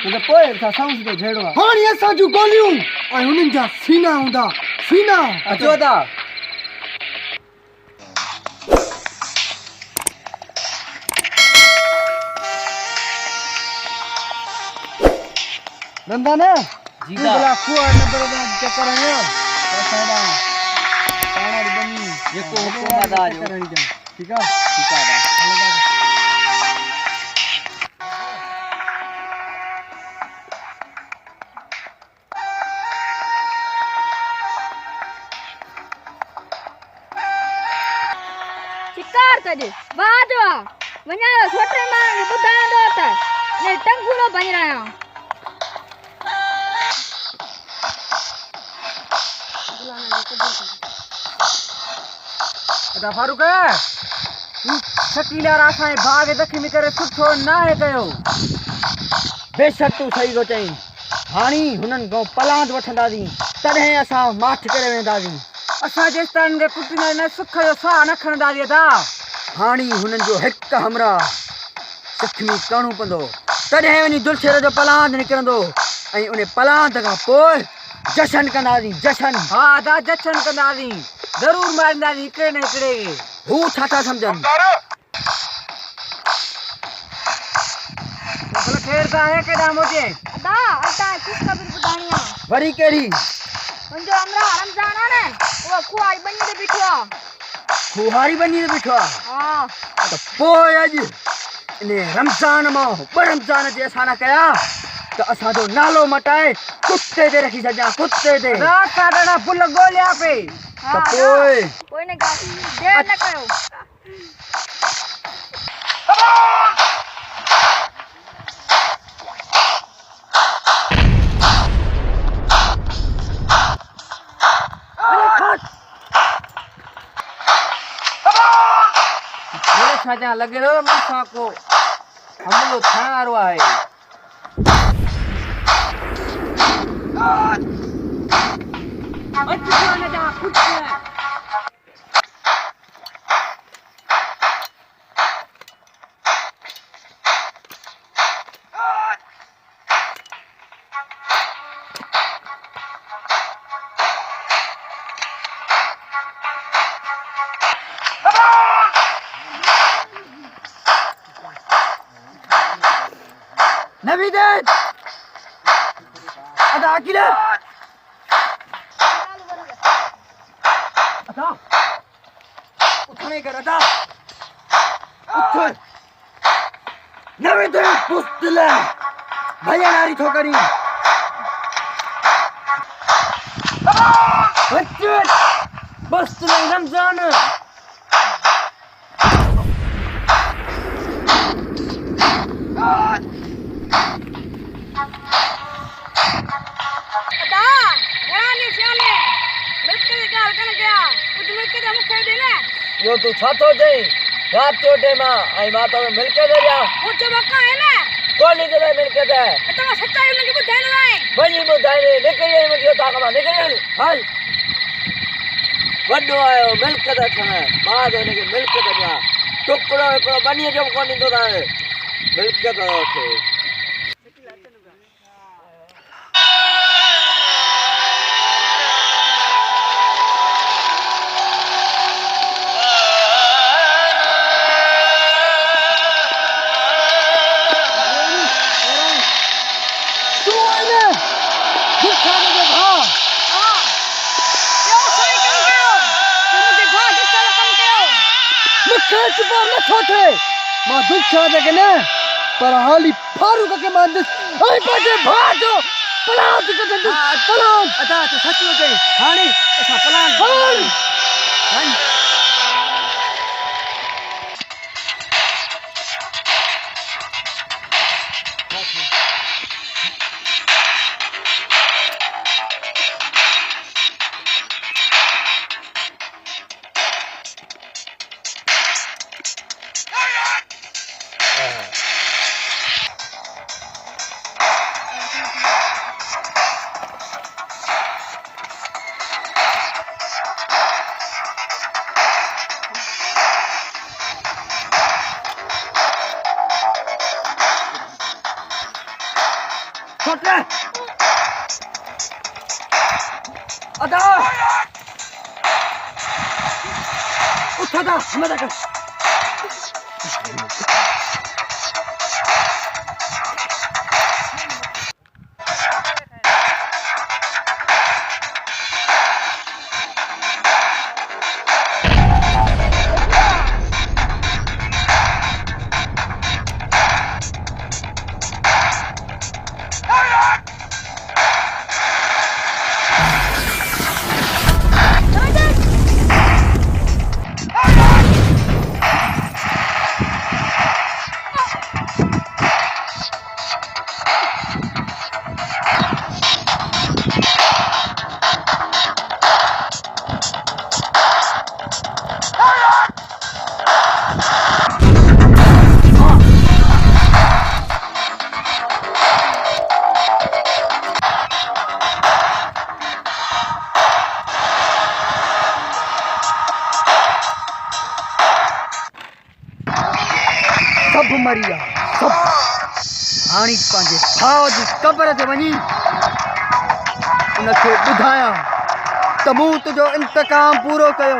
तो पोइ असां साउंड ते झेड़ो आहे हाणे असां जूं गोलियूं ऐं हुननि जा सीना हूंदा सीना अचो था नंदा न जी तूं भला कुआ नंबर दा चक्कर आया असांडा पाणर बनी जेको हुकुम अदा जो ठीक आहे शिकार कजे बाजो वञा छोटे मां ॿुधाईंदो त ने टंगूरो बन रहा अदा फारूक शकीला असांजे भाउ खे ज़ख़्मी करे सुठो नाहे कयो बेशक तूं सही थो चईं हाणे हुननि खां पलांद वठंदासीं तॾहिं असां माठ करे वेंदासीं असां जेसि ताईं खे कुटींदा न सुख जो साह न खणंदासीं अदा हाणे हुननि जो हिकु हमरा ज़ख़्मी करणो पवंदो तॾहिं वञी दुलछेर जो पलांद निकिरंदो ऐं उन पलांद खां पोइ जशन कंदासीं जशन हा अदा जशन कंदासीं ज़रूर मारींदासीं हिकिड़े न हिकिड़े खे हू छा था सम्झनि ख़ैर त आहे केॾां मोजे अदा अदा ख़ुशख़बरी ॿुधाइणी आहे वरी कहिड़ी मुंहिंजो हमरा रमज़ान आहे न उहो खुआई बनी ते बीठो आहे खुहारी बनी ते बीठो आहे हा त पोइ अॼु इन रमज़ान मां ॿ रमज़ान जे असां न कया त असांजो नालो मटाए कुते ते रखी छॾियां कुते ते ॾाढा फुल ॻोल्हिया पे त पोइ कोई न देर न कयो छा लॻे थो मूंसां को हमलो थियण वारो आहे नबी दे अदा अकेले अदा उठने कर अदा उठ नबी दे पुस्तले भैया नारी ठोकरी बच्चे पुस्तले रमजान यो तू छा थो चई रात जो टाइम आई मां तो मिलके दे या मुझे मौका है ना कोनी दे मिलके दे तो सच्चाई उनके ॿुधाइणो आहे वञी ॿुधाए निकिरी मुंहिंजो ताक़त निकिरी हल वॾो आयो मिलके दे ठण मां तो इनके मिलके दे ॾियां टुकड़ो हिकिड़ो बनीअ जो कोन ॾींदो तव्हां मिलके दे वठो मां दुख छा के न पर हाली फारूक के मां दिस ऐं पंहिंजे भाउ जो प्लान थी कढंदुसि प्लान अदा तूं सच थो चई हाणे असां प्लान छोट अदा उठ अदा हमें तक सब मरी विया सब हाणे पंहिंजे भाउ जी क़बर ते वञी उनखे ॿुधायां त मूं तुंहिंजो इंतकाम पूरो कयो